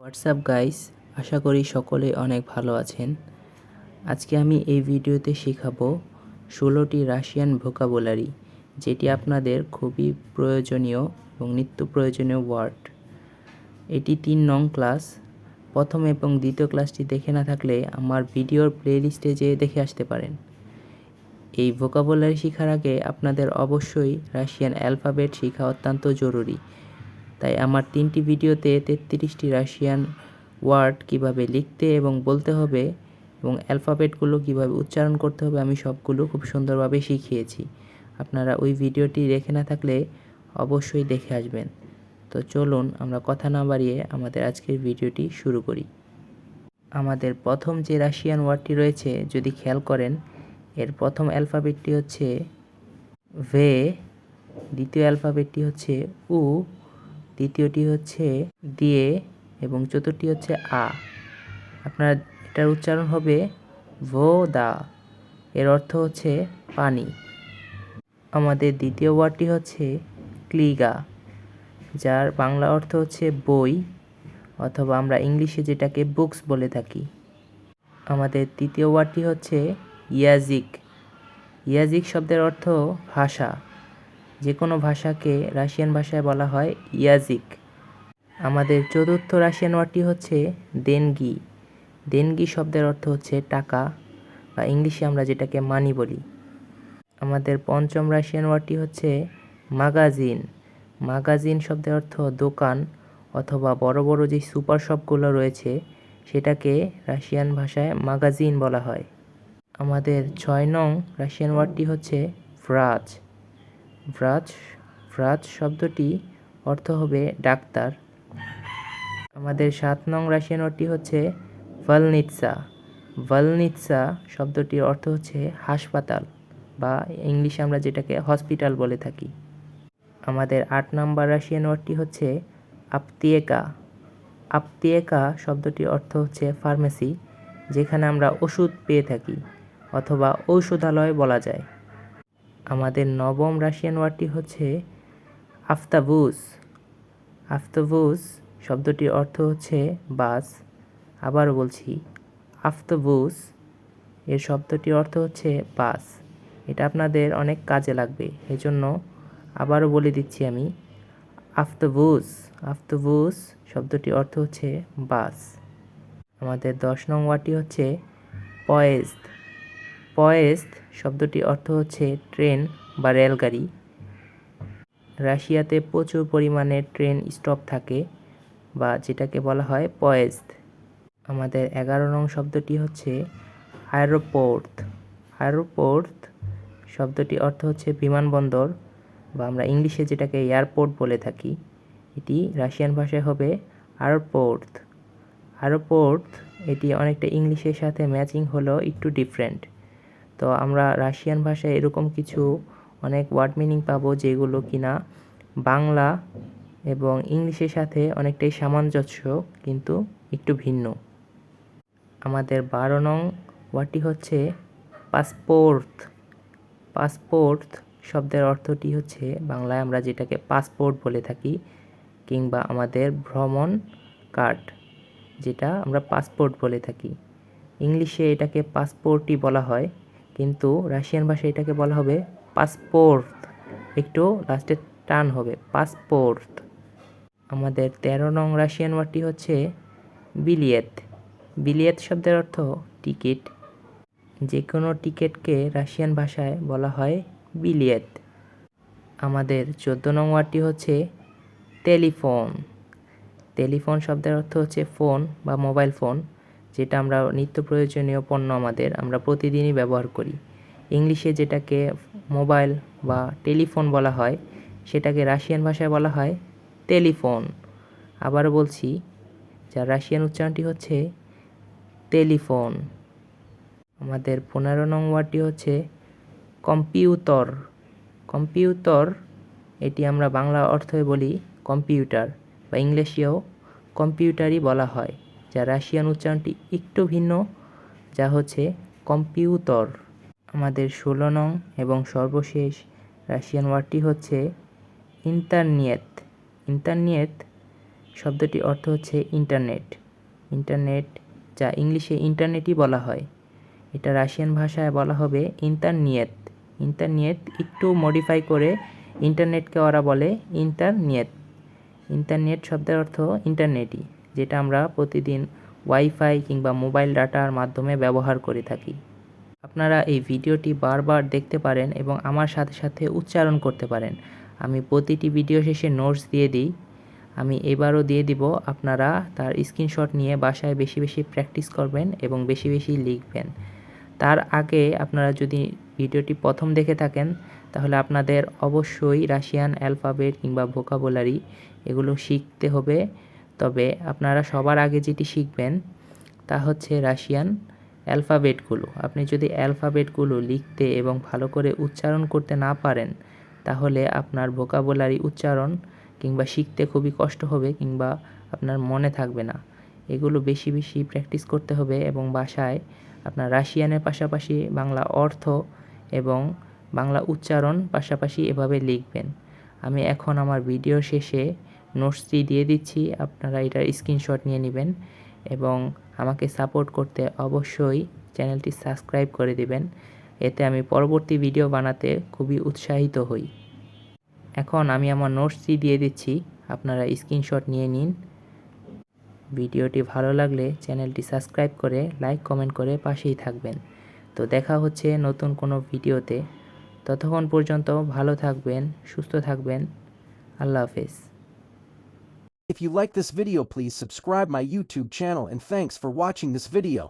WhatsApp guys, আশা করি সকলে অনেক ভালো আছেন। আজকে আমি এই ভিডিওতে শেখাবো 16টি রাশিয়ান ভোকাবুলারি, যেটি আপনাদের খুবই প্রয়োজনীয় এবং নিত্য প্রয়োজনীয় ওয়ার্ড। এটি 3 নং ক্লাস। প্রথম এবং দ্বিতীয় ক্লাসটি দেখে না থাকলে আমার ভিডিওর প্লেলিস্টে যেয়ে দেখে আসতে পারেন। এই ভোকাবুলারি শেখার আগে আপনাদের অবশ্যই রাশিয়ান অ্যালফাবেট শেখা অত্যন্ত জরুরি। তাই আমার 3টি ভিডিওতে 33টি রাশিয়ান ওয়ার্ড কিভাবে লিখতে এবং বলতে হবে এবং অ্যালফাবেটগুলো কিভাবে উচ্চারণ করতে হবে আমি সবগুলো খুব সুন্দরভাবে শিখিয়েছি। আপনারা ওই ভিডিওটি দেখে না থাকলে অবশ্যই দেখে আসবেন। তো চলুন আমরা কথা না বাড়িয়ে আমাদের আজকের ভিডিওটি শুরু করি। আমাদের প্রথম যে রাশিয়ান ওয়ার্ডটি রয়েছে, যদি খেয়াল করেন, এর প্রথম অ্যালফাবেটটি হচ্ছে ভে, দ্বিতীয় অ্যালফাবেটটি হচ্ছে উ, তৃতীয়টি হচ্ছে দিয়ে এবং চতুর্থটি হচ্ছে আ। আপনার এটার উচ্চারণ হবে ভোদা, এর অর্থ হচ্ছে পানি। আমাদের দ্বিতীয় ওয়ার্ডটি হচ্ছে ক্লিগা, যার বাংলা অর্থ হচ্ছে বই, অথবা আমরা ইংলিশে যেটাকে বুকস বলে থাকি। আমাদের তৃতীয় ওয়ার্ডটি হচ্ছে ইয়াজিক। ইয়াজিক শব্দের অর্থ ভাষা। যে কোনো ভাষাকে রাশিয়ান ভাষায় বলা হয় ইয়াজিক। আমাদের চতুর্থ রাশিয়ান ওয়ার্ডটি হচ্ছে দেনগি। দেনগি শব্দের অর্থ হচ্ছে টাকা, বা ইংলিশে আমরা যেটাকে মানি বলি। আমাদের পঞ্চম রাশিয়ান ওয়ার্ডটি হচ্ছে মাগাজিন। মাগাজিন শব্দের অর্থ দোকান, অথবা বড় বড় যে সুপার শপগুলো রয়েছে সেটাকে রাশিয়ান ভাষায় মাগাজিন বলা হয়। আমাদের 6 নং রাশিয়ান ওয়ার্ডটি হচ্ছে ভ্রাজ। ভ্রাজ ভ্রাজ শব্দটি অর্থ হবে ডাক্তার। আমাদের 7 নং রাশিয়ান ওয়ার্ডটি হচ্ছে ভলনিৎসা। ভলনিৎসা শব্দটির অর্থ হচ্ছে হাসপাতাল, বা ইংলিশে আমরা যেটাকে হসপিটাল বলে থাকি। আমাদের 8 নম্বর রাশিয়ান ওয়ার্ডটি হচ্ছে আপতিয়েকা। আপতিয়েকা শব্দটির অর্থ হচ্ছে ফার্মেসি, যেখানে আমরা ওষুধ পেয়ে থাকি, অথবা ঔষধালয় বলা যায়। আমাদের 9ম রাশিয়ান ওয়ার্ডটি হচ্ছে আফতাবুস। আফতাবুস শব্দটির অর্থ হচ্ছে বাস। আবারও বলছি, আফতাবুস এর শব্দটির অর্থ হচ্ছে বাস। এটা আপনাদের অনেক কাজে লাগবে, এজন্য আবারও বলে দিচ্ছি আমি, আফতাবুস। আফতাবুস শব্দটির অর্থ হচ্ছে বাস। আমাদের 10 নং ওয়ার্ডটি হচ্ছে পয়েজড। পয়েজড শব্দটির অর্থ হচ্ছে ট্রেন বা রেলগাড়ি। রাশিয়াতে প্রচুর পরিমাণে ট্রেন স্টপ থাকে, বা যেটাকে বলা হয় পয়েজড। আমাদের 11 নং শব্দটি হচ্ছে আয়রোপোর্ট। আয়রোপোর্ট শব্দটি অর্থ হচ্ছে বিমানবন্দর, বা আমরা ইংলিশে যেটাকে এয়ারপোর্ট বলে থাকি। এটি রাশিয়ান ভাষায় হবে এয়ারপোর্ট। এয়ারপোর্ট এটি অনেকটা ইংলিশের সাথে ম্যাচিং হলেও একটু ডিফারেন্ট। তো আমরা রাশিয়ান ভাষায় এরকম কিছু অনেক ওয়ার্ড মিনিং পাবো, যেগুলো কিনা বাংলা এবং ইংলিশের সাথে অনেকটাই সামঞ্জস্য, কিন্তু একটু ভিন্ন। আমাদের 12 নং ওয়ার্ডটি হচ্ছে পাসপোর্ট। পাসপোর্ট শব্দের অর্থটি হচ্ছে বাংলায় আমরা যেটাকে পাসপোর্ট বলে থাকি, কিংবা আমাদের ভ্রমণ কার্ড, যেটা আমরা পাসপোর্ট বলে থাকি। ইংলিশে এটাকে পাসপোর্টই বলা হয়, কিন্তু রাশিয়ান ভাষায় এটাকে বলা হবে পাসপোর্ট, একটু লাস্টে টান হবে, পাসপোর্ট। আমাদের 13 নং রাশিয়ান ওয়ার্ডটি হচ্ছে বিলিয়েত। বিলিয়েত শব্দের অর্থ টিকিট। যে কোনো টিকিটকে রাশিয়ান ভাষায় বলা হয় বিলিয়েত। আমাদের 14 নং ওয়ার্ডটি হচ্ছে টেলিফোন। টেলিফোন শব্দের অর্থ হচ্ছে ফোন বা মোবাইল ফোন, যেটা আমরা নিত্য প্রয়োজনীয় পণ্য আমরা প্রতিদিনই ব্যবহার করি। ইংলিশে যেটাকে মোবাইল বা টেলিফোন বলা হয়, সেটাকে রাশিয়ান ভাষায় বলা হয় টেলিফোন। আবারও বলছি, যার রাশিয়ান উচ্চারণটি হচ্ছে টেলিফোন। আমাদের 15 নং ওয়ার্ডটি হচ্ছে কম্পিউটর। কম্পিউটর এটি আমরা বাংলা অর্থে বলি কম্পিউটার, বা ইংলিশেও কম্পিউটারই বলা হয়, যা রাশিয়ান উচ্চারণটি একটু ভিন্ন, যা হচ্ছে কম্পিউটর। আমাদের 16 নং এবং সর্বশেষ রাশিয়ান ওয়ার্ডটি হচ্ছে ইন্টারনেট। ইন্টারনেট শব্দটির অর্থ হচ্ছে ইন্টারনেট। ইন্টারনেট, যা ইংলিশে ইন্টারনেটই বলা হয়। এটা রাশিয়ান ভাষায় বলা হবে ইন্টারনিয়েত। ইন্টারনিয়েত একটু মডিফাই করে ইন্টারনেটকে ওরা বলে ইন্টারনিয়েত। ইন্টারনেট শব্দের অর্থ ইন্টারনেটই, যেটা আমরা প্রতিদিন ওয়াইফাই কিংবা মোবাইল ডাটার মাধ্যমে ব্যবহার করে থাকি। আপনারা এই ভিডিওটি বারবার দেখতে পারেন এবং আমার সাথে সাথে উচ্চারণ করতে পারেন। আমি প্রতিটি ভিডিও শেষে নোটস দিয়ে দিই। আমি এবারও দিয়ে দিব। আপনারা তার স্ক্রিনশট নিয়ে বাসায় বেশি বেশি প্র্যাকটিস করবেন এবং বেশি বেশি লিখবেন। তার আগে আপনারা যদি ভিডিওটি প্রথম দেখে থাকেন, তাহলে আপনাদের অবশ্যই রাশিয়ান অ্যালফাবেট কিংবা ভোকাবুলারি এগুলো শিখতে হবে। তবে আপনারা সবার আগে যেটি শিখবেন তা হচ্ছে রাশিয়ান অ্যালফাবেটগুলো। আপনি যদি অ্যালফাবেটগুলো লিখতে এবং ভালো করে উচ্চারণ করতে না পারেন, তাহলে আপনার ভোকাবুলারি উচ্চারণ কিংবা শিখতে খুবই কষ্ট হবে কিংবা আপনার মনে থাকবে না। এগুলো বেশি বেশি প্র্যাকটিস করতে হবে এবং বাসায় আপনার রাশিয়ানের পাশাপাশি বাংলা অর্থ এবং বাংলা উচ্চারণ পাশাপাশি এভাবে লিখবেন। আমি এখন আমার ভিডিও শেষে নোটসটি দিয়ে দিচ্ছি, আপনারা এটার স্ক্রিনশট নিয়ে নেবেন এবং আমাকে সাপোর্ট করতে অবশ্যই চ্যানেলটি সাবস্ক্রাইব করে দিবেন। এতে আমি পরবর্তী ভিডিও বানাতে খুবই উৎসাহিত হই। এখন আমি আমার নোটসটি দিয়ে দিচ্ছি, আপনারা স্ক্রিনশট নিয়ে নিন। ভিডিওটি ভালো লাগলে চ্যানেলটি সাবস্ক্রাইব করে লাইক কমেন্ট করে পাশেই থাকবেন। তো দেখা হচ্ছে নতুন কোনো ভিডিওতে। ততক্ষণ পর্যন্ত ভালো থাকবেন, সুস্থ থাকবেন। আল্লাহ হাফেজ। If you like this video, please subscribe my YouTube channel, and thanks for watching this video.